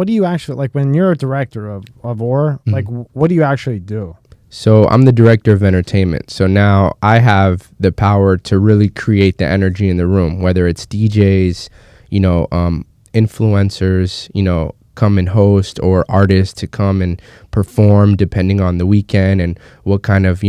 what do you actually, like when you're a director of OR, like what do you actually do? So I'm the director of entertainment. So now I have the power to really create the energy in the room, whether it's DJs, influencers, come and host, or artists to come and perform depending on the weekend and what kind of,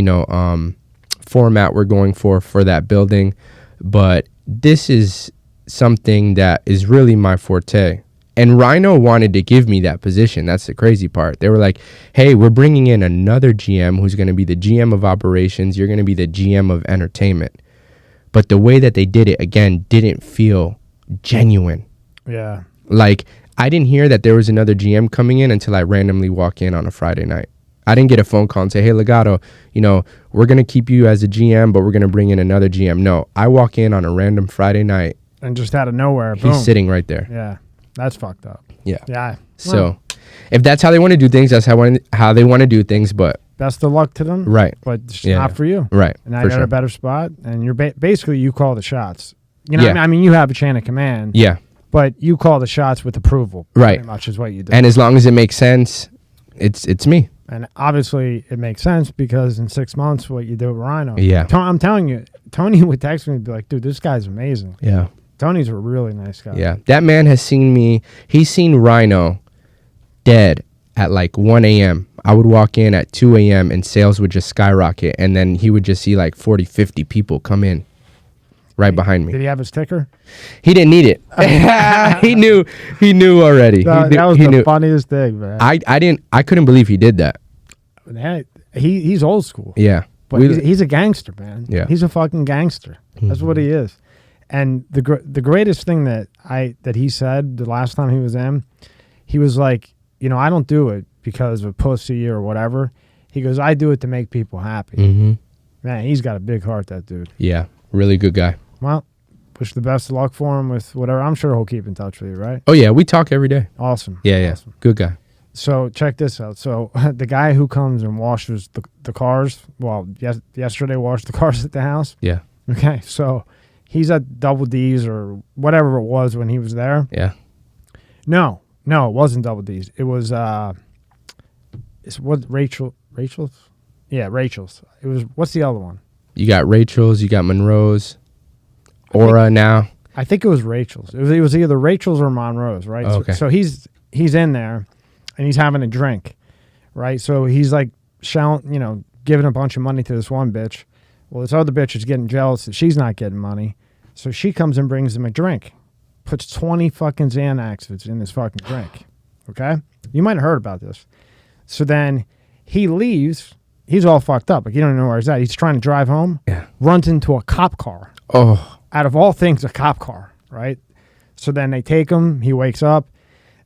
format we're going for that building. But this is something that is really my forte. And Rhino wanted to give me that position. That's the crazy part. They were like, hey, we're bringing in another GM who's going to be the GM of operations. You're going to be the GM of entertainment. But the way that they did it, again, didn't feel genuine. Yeah. Like, I didn't hear that there was another GM coming in until I randomly walk in on a Friday night. I didn't get a phone call and say, hey, Legato, we're going to keep you as a GM, but we're going to bring in another GM. No, I walk in on a random Friday night. And just out of nowhere, he's boom. sitting right there. Yeah. That's fucked up. Yeah. Yeah. So if that's how they want to do things, that's how they want to do things. But best of luck to them. Right. But it's not for you. Right. And I got a better spot. And you're basically, you call the shots. I mean, you have a chain of command. Yeah. But you call the shots with approval. Right. Pretty much is what you do. And as long as it makes sense, it's me. And obviously it makes sense because in 6 months, what you do with Rhino. Yeah. I'm telling you, Tony would text me and be like, dude, this guy's amazing. Yeah. Tony's a really nice guy. Yeah. That man has seen me. He's seen Rhino dead at like 1 a.m. I would walk in at 2 a.m. and sales would just skyrocket. And then he would just see like 40, 50 people come in right behind me. Did he have his ticker? He didn't need it. He knew already. That was the funniest thing, man. I couldn't believe he did that. He's old school. Yeah. But he's a gangster, man. Yeah. He's a fucking gangster. That's what he is. And the greatest thing that he said the last time he was in, he was like, I don't do it because of pussy or whatever. He goes, I do it to make people happy. Mm-hmm. Man, he's got a big heart, that dude. Yeah, really good guy. Well, wish the best of luck for him with whatever. I'm sure he'll keep in touch with you, right? Oh, yeah, we talk every day. Awesome. Yeah, awesome. Good guy. So check this out. So the guy who comes and washes the cars, yesterday washed the cars at the house. Yeah. Okay, so he's at Double D's or whatever it was when he was there. Yeah. No, it wasn't Double D's. It was Rachel's? Yeah, Rachel's. It was, what's the other one? You got Rachel's, you got Monroe's, Aura now. I think it was Rachel's. It was either Rachel's or Monroe's, right? Oh, okay. So he's in there and he's having a drink, right? So he's like shouting, giving a bunch of money to this one bitch. Well, this other bitch is getting jealous that she's not getting money. So she comes and brings him a drink. Puts 20 fucking Xanaxes in his fucking drink. Okay? You might have heard about this. So then he leaves. He's all fucked up. Like, you don't know where he's at. He's trying to drive home. Yeah. Runs into a cop car. Oh. Out of all things, a cop car, right? So then they take him. He wakes up.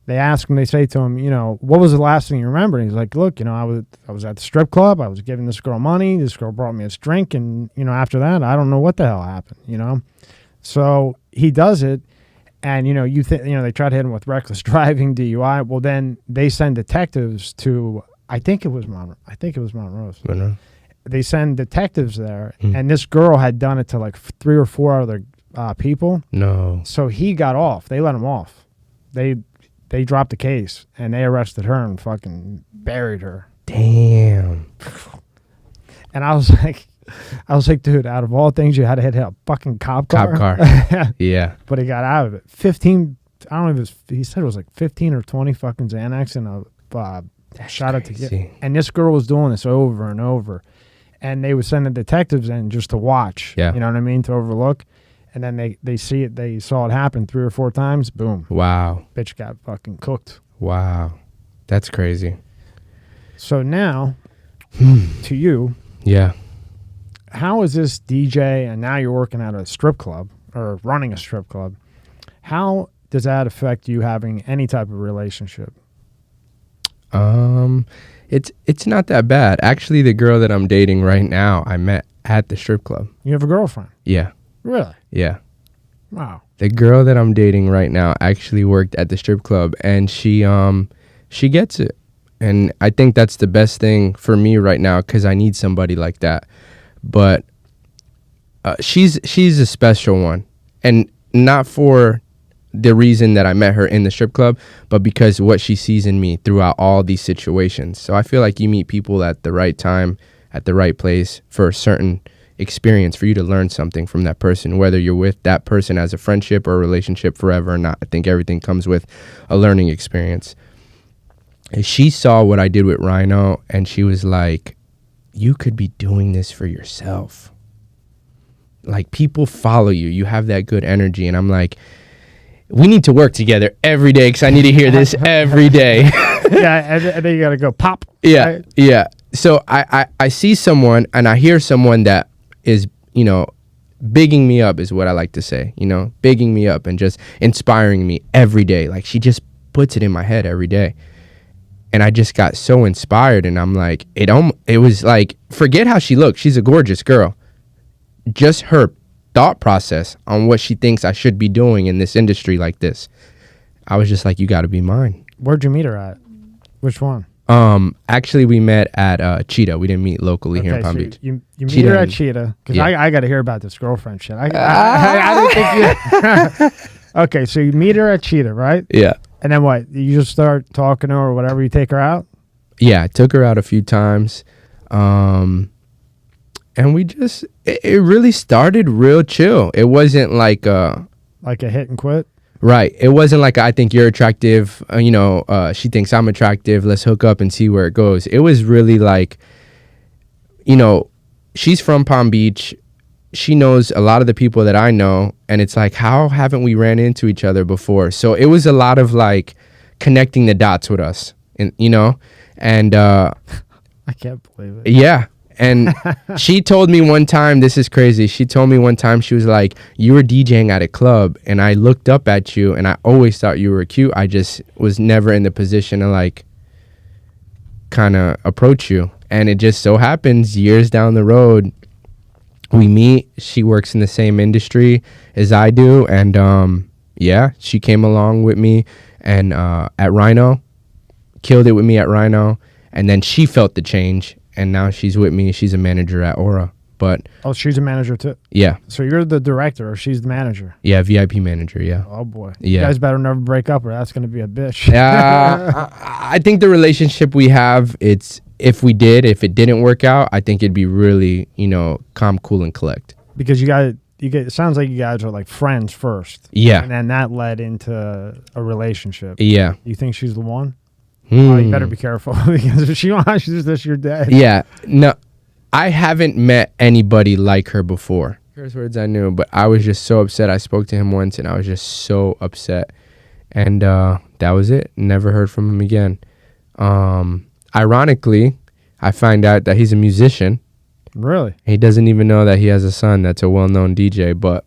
They ask him, they say to him, what was the last thing you remember? And he's like, look, I was at the strip club. I was giving this girl money. This girl brought me this drink. And, after that, I don't know what the hell happened, So he does it. And, you think, they try to hit him with reckless driving, DUI. Well, then they send detectives to, I think it was Monroe's. Monroe. They send detectives there. And this girl had done it to like 3 or 4 other people. No. So he got off. They let him off. They dropped the case and they arrested her and fucking buried her. Damn. And I was like, dude, out of all things, you had to hit a fucking cop car. Yeah. But he got out of it. 15, I don't know if he said it was like 15 or 20 fucking Xanax and a shot at the. And this girl was doing this over and over. And they would send the detectives in just to watch. Yeah. You know what I mean? To overlook. And then they see it. They saw it happen 3 or 4 times. Boom. Wow. Bitch got fucking cooked. Wow. That's crazy. So now, to you. Yeah. How is this DJ, and now you're working at a strip club, or running a strip club, how does that affect you having any type of relationship? It's not that bad. Actually, the girl that I'm dating right now, I met at the strip club. You have a girlfriend? Yeah. Really? Yeah. Wow. The girl that I'm dating right now actually worked at the strip club, and she gets it. And I think that's the best thing for me right now, because I need somebody like that. But she's a special one, and not for the reason that I met her in the strip club, but because what she sees in me throughout all these situations. So I feel like you meet people at the right time, at the right place for a certain experience, for you to learn something from that person, whether you're with that person as a friendship or a relationship forever or not. I think everything comes with a learning experience. And she saw what I did with Rhino, and she was like, you could be doing this for yourself. Like, people follow you. You have that good energy. And I'm like, we need to work together every day because I need to hear this every day. Yeah, and then you got to go pop. Yeah, right? yeah. So I see someone and I hear someone that is, you know, bigging me up is what I like to say, you know, bigging me up and just inspiring me every day. Like, she just puts it in my head every day. And I just got so inspired, and I'm like, it was like, forget how she looked. She's a gorgeous girl. Just her thought process on what she thinks I should be doing in this industry like this. I was just like, you got to be mine. Where'd you meet her at? Which one? Actually, we met at Cheetah. We didn't meet locally here in Palm so Beach. You meet Cheetah her at and- Cheetah, because Yeah. I got to hear about this girlfriend shit. I didn't think you... Okay, so you meet her at Cheetah, right? Yeah. And then what? You just start talking to her or whatever, you take her out? Yeah, I took her out a few times. And we just, it really started real chill. It wasn't like Like a hit and quit? right. It wasn't like, I think you're attractive, she thinks I'm attractive, let's hook up and see where it goes. It was really like, you know, she's from Palm Beach. She knows a lot of the people that I know, and it's like, how haven't we ran into each other before? So it was a lot of like connecting the dots with us, and I can't believe it. yeah. And she told me one time, this is crazy. She told me one time, she was like, you were DJing at a club and I looked up at you and I always thought you were cute. I just was never in the position to like kind of approach you. And it just so happens years down the road, we meet. She works in the same industry as I do. And yeah, she came along with me and at Rhino, killed it with me at Rhino. And then she felt the change. And now she's with me. She's a manager at Aura. But Oh, she's a manager too? yeah. So you're the director or she's the manager? Yeah, VIP manager, yeah. Oh, boy. Yeah. You guys better never break up or that's going to be a bitch. I think the relationship we have, if it didn't work out, I think it'd be really, calm, cool, and collect. Because it sounds like you guys are like friends first. Yeah. And then that led into a relationship. Yeah. You think she's the one? Oh, you better be careful because if she watches this, you're dead. Yeah. No, I haven't met anybody like her before. Curse words I knew, but I was just so upset. I spoke to him once and I was just so upset. And that was it. Never heard from him again. Ironically, I find out that he's a musician. Really? He doesn't even know that he has a son that's a well-known DJ. But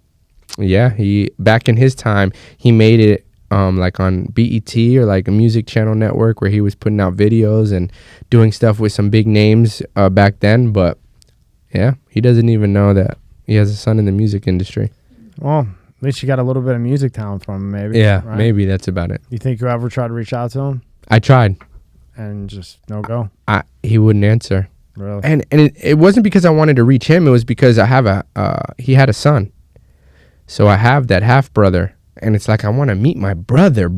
yeah, back in his time, he made it like on BET or like a music channel network where he was putting out videos and doing stuff with some big names back then. But yeah, he doesn't even know that he has a son in the music industry. Well, at least you got a little bit of music talent from him, maybe. Yeah, right? maybe that's about it. You think you ever tried to reach out to him I tried. and just no go? He wouldn't answer. Really? And it wasn't because I wanted to reach him. It was because I have he had a son. So I have that half brother. And it's like, I want to meet my brother,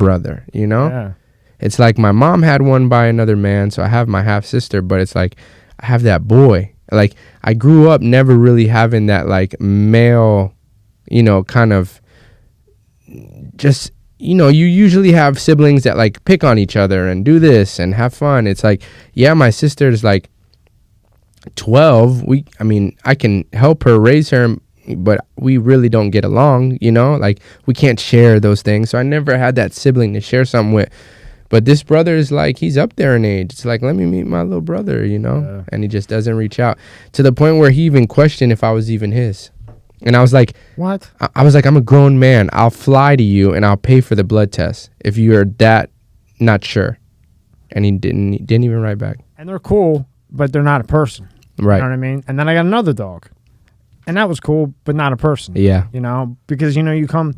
Yeah. It's like my mom had one by another man, so I have my half sister, but it's like I have that boy. Like, I grew up never really having that like male, kind of just, you usually have siblings that like pick on each other and do this and have fun. It's like, yeah, my sister's like 12. I can help her raise her, but we really don't get along, like we can't share those things. So I never had that sibling to share something with. But this brother is like, he's up there in age. It's like, let me meet my little brother, Yeah. And he just doesn't reach out to the point where he even questioned if I was even his. And I was like, What? I was like, I'm a grown man. I'll fly to you and I'll pay for the blood test if you're that not sure. And he didn't even write back. And they're cool, but they're not a person. Right. You know what I mean? And then I got another dog. And that was cool, but not a person. Yeah. Because, you come,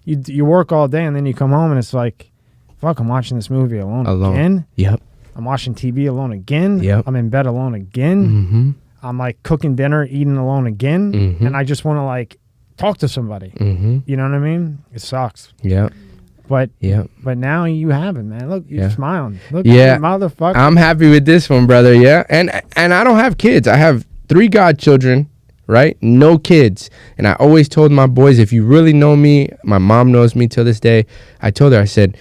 you work all day and then you come home and it's like, fuck, I'm watching this movie alone again. Yep. I'm watching TV alone again. Yep. I'm in bed alone again. Mm-hmm. I'm like cooking dinner, eating alone again. Mm-hmm. And I just want to like talk to somebody. Mm-hmm. You know what I mean? It sucks. Yeah. But Yeah. but now you have it, man. Look, you're Yeah. smiling. Look, Yeah. you motherfucker. I'm happy with this one, brother. Yeah. And I don't have kids. I have 3 godchildren, right? No kids. And I always told my boys, if you really know me, my mom knows me till this day. I told her, I said,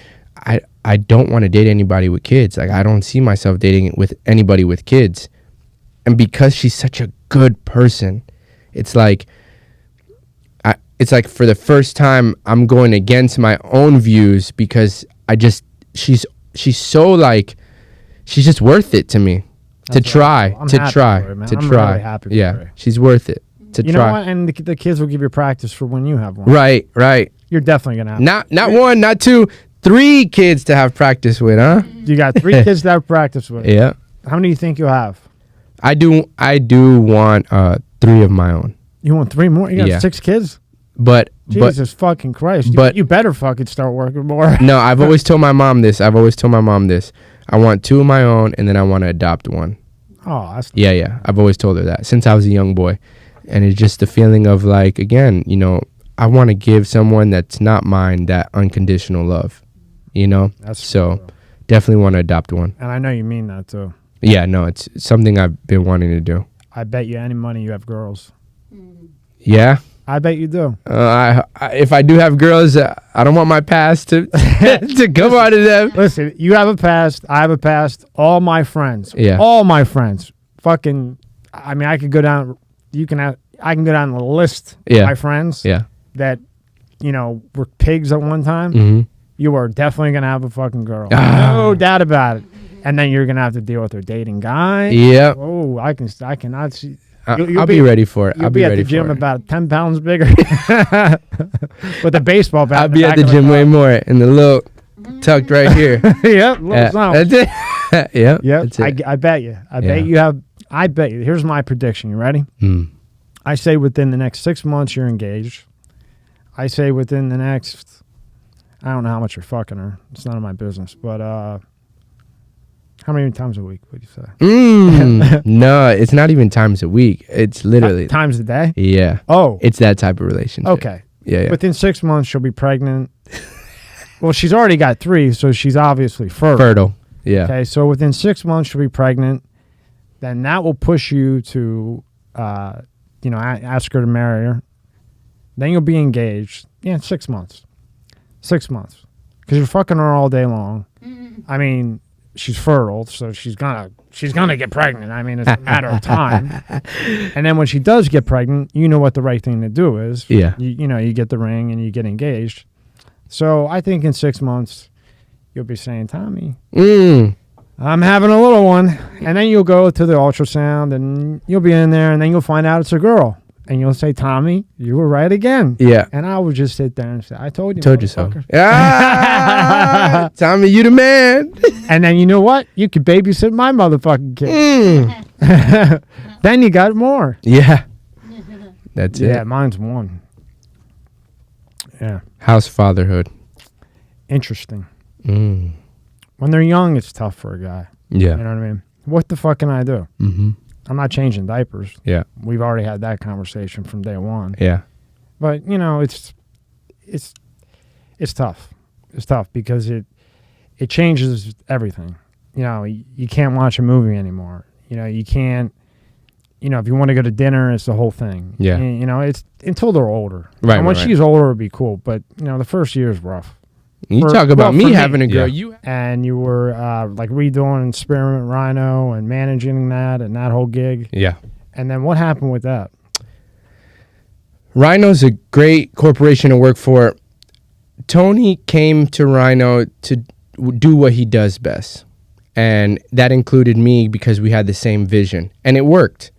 I don't want to date anybody with kids. Like, I don't see myself dating with anybody with kids. And because she's such a good person, it's like for the first time I'm going against my own views because she's so like, she's just worth it to me. That's to try, awesome. I'm to happy try, for her, man. to I'm try. really happy for Yeah, her. she's worth it to You try. know what? And the kids will give you practice for when you have one. Right. You're definitely gonna have. Not 1, not 2, 3 kids to have practice with, huh? You got 3 kids to have practice with. Yeah. How many do you think you'll have? I do want 3 of my own. You want 3 more? You got Yeah. 6 kids? But Jesus fucking Christ! but- you better fucking start working more. no, I've always told my mom this. I want 2 of my own, and then I want to adopt 1. Oh, that's Yeah. I've always told her that since I was a young boy. And it's just the feeling of like, again, I want to give someone that's not mine that unconditional love, that's So cool. definitely want to adopt 1. And I know you mean that too. Yeah, no, it's something I've been wanting to do. I bet you any money you have girls. Yeah. I bet you do. If I do have girls, I don't want my past to to come out of them. Listen, you have a past. I have a past. All my friends. Yeah. All my friends. Fucking. I mean, I could go down. I can go down the list. Yeah. Of my friends. Yeah. That, were pigs at one time. Mm-hmm. You are definitely gonna have a fucking girl. Ah. No doubt about it. And then you're gonna have to deal with her dating guy. Yep. Oh, I cannot see. I'll be ready for it. You'll I'll be be at ready the gym for it. about 10 pounds bigger with a baseball bat. I'll in be back at the of gym car. way more in the little tucked right here. Yep, little something. That's it. Yep. Yep, That's it. I bet you. I bet you have. I bet you. Here's my prediction. You ready? I say within the next 6 months you're engaged. I say within the next. I don't know how much you're fucking her. It's none of my business. But how many times a week would you say? No, it's not even times a week. It's literally Times a day. Yeah. Oh, It's that type of relationship. okay. Yeah. Within 6 months she'll be pregnant. Well, she's already got 3, so she's obviously fertile. Fertile. Yeah. Okay, so within 6 months she'll be pregnant. Then that will push you to, ask her to marry her. Then you'll be engaged. Yeah, 6 months. 6 months, because you're fucking her all day long. I mean, she's fertile, so she's gonna get pregnant. I mean, it's a matter of time. And then when she does get pregnant, you know what the right thing to do is. Yeah. You get the ring and you get engaged. So I think in 6 months you'll be saying, Tommy, I'm having a little one. And then you'll go to the ultrasound and you'll be in there and then you'll find out it's a girl. And you'll say, Tommy, you were right again. Yeah. And I would just sit there and say, I told you. Told you so. motherfucker." Ah, Tommy, you the man. And then you know what? You could babysit my motherfucking kid. Then you got more. Yeah. That's Yeah, it. mine's 1. Yeah. How's fatherhood? Interesting. When they're young, it's tough for a guy. Yeah. You know what I mean? What the fuck can I do? Mm-hmm. I'm not changing diapers. Yeah. We've already had that conversation from day one. Yeah. But it's tough. It's tough because it changes everything. You can't watch a movie anymore. You can't. If you want to go to dinner, it's the whole thing. Yeah. It's until they're older. Right, And when right. she's older, it'd be cool. But the first year is rough. You For- talk about well, for me me, having a girl. yeah. You And you were like redoing Experiment Rhino and managing that and that whole gig. Yeah. And then what happened with that? Rhino's a great corporation to work for. Tony came to Rhino to do what he does best. And that included me because we had the same vision. And it worked.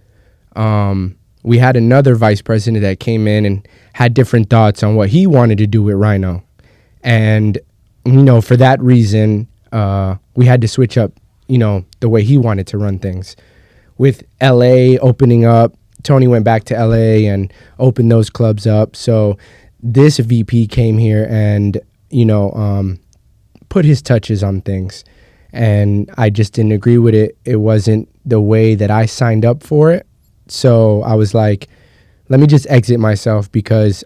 We had another vice president that came in and had different thoughts on what he wanted to do with Rhino. And, for that reason, we had to switch up, the way he wanted to run things. With LA opening up, Tony went back to LA and opened those clubs up. So this VP came here and, put his touches on things. And I just didn't agree with it. It wasn't the way that I signed up for it. So I was like, let me just exit myself because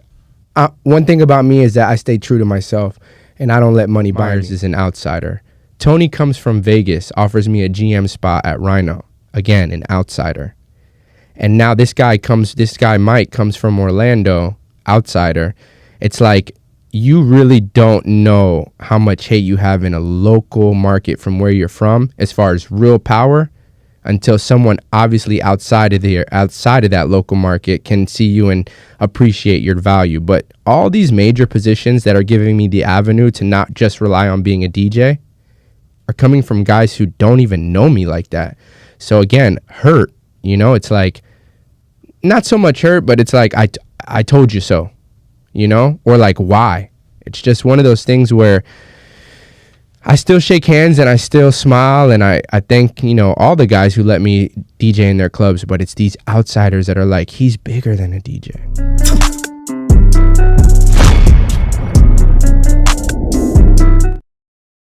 one thing about me is that I stay true to myself. and I don't let money buyers as an outsider. Tony comes from Vegas, offers me a GM spot at Rhino. Again, an outsider. And now this guy Mike comes from Orlando, outsider. It's like, you really don't know how much hate you have in a local market from where you're from as far as real power until someone obviously outside of that local market can see you and appreciate your value. But all these major positions that are giving me the avenue to not just rely on being a DJ are coming from guys who don't even know me like that. So again, hurt, it's like, not so much hurt, but it's like, I told you so, or like, why? It's just one of those things where I still shake hands and I still smile, and I thank, all the guys who let me DJ in their clubs, but it's these outsiders that are like, he's bigger than a DJ.